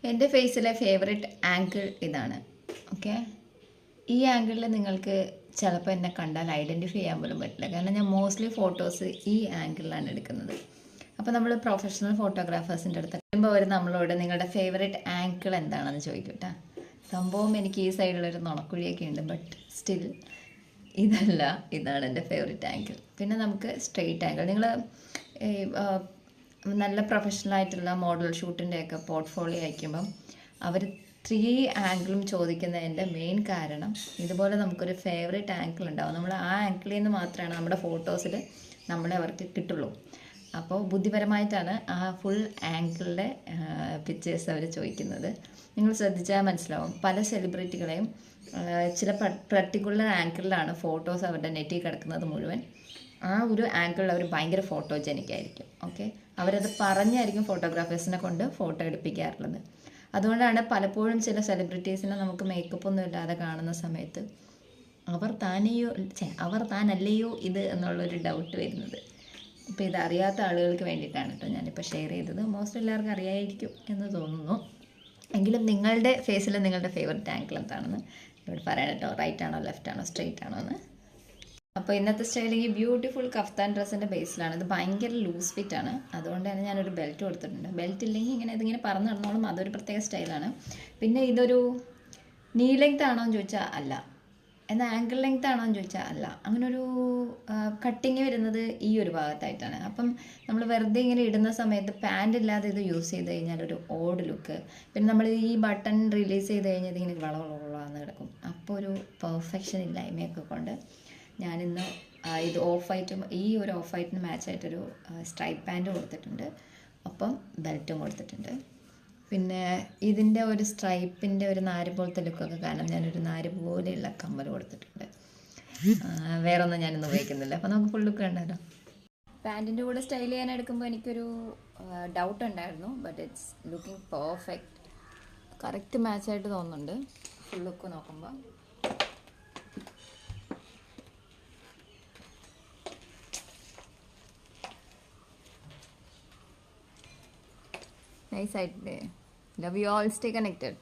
എൻ്റെ ഫേസിലെ favourite angle ഇതാണ്. Okay, ഈ ആംഗിളിൽ നിങ്ങൾക്ക് ചിലപ്പോൾ എന്നെ കണ്ടാൽ ഐഡൻറ്റിഫൈ ചെയ്യാൻ പോലും പറ്റില്ല. കാരണം ഞാൻ മോസ്റ്റ്ലി ഫോട്ടോസ് ഈ ആംഗിളിലാണ് എടുക്കുന്നത്. അപ്പോൾ നമ്മൾ പ്രൊഫഷണൽ ഫോട്ടോഗ്രാഫേഴ്സിൻ്റെ അടുത്ത് വരുമ്പോൾ അവർ നമ്മളോട് നിങ്ങളുടെ ഫേവറേറ്റ് ആംഗിൾ എന്താണെന്ന് ചോദിക്കും കേട്ടോ. സംഭവം എനിക്ക് ഈ സൈഡിലൊരു നുണക്കുഴിയൊക്കെ ഉണ്ട്, ബട്ട് സ്റ്റിൽ ഇതല്ല, ഇതാണ് എൻ്റെ ഫേവറേറ്റ് ആംഗിൾ. പിന്നെ നമുക്ക് സ്ട്രെയിറ്റ് ആംഗിൾ. നിങ്ങൾ നല്ല പ്രൊഫഷണൽ ആയിട്ടുള്ള മോഡൽ ഷൂട്ടിൻ്റെയൊക്കെ പോർട്ട്ഫോളിയോ അയക്കുമ്പം അവർ 3 ആംഗിളും ചോദിക്കുന്നതിൻ്റെ മെയിൻ കാരണം ഇതുപോലെ നമുക്കൊരു ഫേവറേറ്റ് ആംഗിൾ ഉണ്ടാവും. നമ്മൾ ആ ആംഗിളിൽ നിന്ന് മാത്രമാണ് നമ്മുടെ ഫോട്ടോസിൽ നമ്മളെ അവർക്ക് കിട്ടുള്ളൂ. അപ്പോൾ ബുദ്ധിപരമായിട്ടാണ് ആ ഫുൾ ആംഗിളിലെ പിക്ചേഴ്സ് അവർ ചോദിക്കുന്നത്. നിങ്ങൾ ശ്രദ്ധിച്ചാൽ മനസ്സിലാവും, പല സെലിബ്രിറ്റികളെയും ചില പർട്ടിക്കുലർ ആംഗിളിലാണ് ഫോട്ടോസ് അവരുടെ നെറ്റിൽ കിടക്കുന്നത് മുഴുവൻ. ആ ഒരു ആംഗിളിൽ അവർ ഭയങ്കര ഫോട്ടോജനിക് ആയിരിക്കും. ഓക്കെ, അവരത് പറഞ്ഞായിരിക്കും ഫോട്ടോഗ്രാഫേഴ്സിനെ കൊണ്ട് ഫോട്ടോ എടുപ്പിക്കാറുള്ളത്. അതുകൊണ്ടാണ് പലപ്പോഴും ചില സെലിബ്രിറ്റീസിനെ നമുക്ക് മേക്കപ്പ് ഒന്നും ഇല്ലാതെ കാണുന്ന സമയത്ത് അവർ താനല്ലയോ ഇത് എന്നുള്ളൊരു ഡൗട്ട് വരുന്നത്. ഇപ്പോൾ ഇതറിയാത്ത ആളുകൾക്ക് വേണ്ടിയിട്ടാണ് കേട്ടോ ഞാനിപ്പോൾ ഷെയർ ചെയ്തത്. മോസ്റ്റ് എല്ലാവർക്കും അറിയായിരിക്കും എന്ന് തോന്നുന്നു. എങ്കിലും നിങ്ങളുടെ ഫേസിൽ നിങ്ങളുടെ ഫേവററ്റ് ആംഗിൾ എന്താണെന്ന് ഇവിടെ പറയാൻ കേട്ടോ. റൈറ്റ് ആണോ, ലെഫ്റ്റ് ആണോ, സ്ട്രെയിറ്റ് ആണോ എന്ന്. അപ്പോൾ ഇന്നത്തെ സ്റ്റൈലിങ് ബ്യൂട്ടിഫുൾ കഫ്താൻ ഡ്രസ്സിൻ്റെ ബേസിലാണ്. ഇത് ഭയങ്കര ലൂസ് ഫിറ്റ് ആണ്, അതുകൊണ്ട് തന്നെ ഞാനൊരു ബെൽറ്റ് കൊടുത്തിട്ടുണ്ട്. ബെൽറ്റ് ഇല്ലെങ്കിൽ ഇതിങ്ങനെ പറന്ന് നടന്നോളും, അതൊരു പ്രത്യേക സ്റ്റൈലാണ്. പിന്നെ ഇതൊരു നീ ലെങ്ത് ആണോ എന്ന് ചോദിച്ചാൽ അല്ല, എന്നാൽ ആംഗിൾ ലെങ്ത് ആണോ എന്ന് ചോദിച്ചാൽ അല്ല. അങ്ങനെ ഒരു കട്ടിങ് വരുന്നത് ഈ ഒരു ഭാഗത്തായിട്ടാണ്. അപ്പം നമ്മൾ വെറുതെ ഇങ്ങനെ ഇടുന്ന സമയത്ത് പാൻറ് ഇല്ലാതെ ഇത് യൂസ് ചെയ്ത് കഴിഞ്ഞാൽ ഒരു ഓഡ് ലുക്ക്. പിന്നെ നമ്മൾ ഈ ബട്ടൺ റിലീസ് ചെയ്ത് കഴിഞ്ഞാൽ ഇതിങ്ങനെ വളവളവളാന്ന് കിടക്കും. അപ്പോൾ ഒരു പെർഫെക്ഷൻ ഇല്ലായ്മയൊക്കെ കൊണ്ട് ഞാനിന്ന് ഇത് ഈ ഒരു ഓഫ് വൈറ്റിന് മാച്ചായിട്ടൊരു സ്ട്രൈപ്പ് പാൻറ് കൊടുത്തിട്ടുണ്ട്, ഒപ്പം ബെൽറ്റും കൊടുത്തിട്ടുണ്ട്. പിന്നെ ഇതിൻ്റെ ഒരു സ്ട്രൈപ്പിൻ്റെ ഒരു നാര് പോലത്തെ ലുക്കൊക്കെ കാരണം ഞാനൊരു നാര് പോലെയുള്ള കമ്മൽ കൊടുത്തിട്ടുണ്ട്. വേറെ ഒന്നും ഞാനൊന്നും ഉപയോഗിക്കുന്നില്ല. അപ്പോൾ നമുക്ക് ഫുൾ ലുക്ക് കണ്ടല്ലോ. പാൻറ്റിൻ്റെ കൂടെ സ്റ്റൈൽ ചെയ്യാൻ എടുക്കുമ്പോൾ എനിക്കൊരു ഡൗട്ട് ഉണ്ടായിരുന്നു, but it's looking perfect. Correct മാച്ചായിട്ട് തോന്നുന്നുണ്ട് ഫുൾ ലുക്ക് നോക്കുമ്പോൾ. നൈസ് ആയിട്ട്. Love you all, stay connected.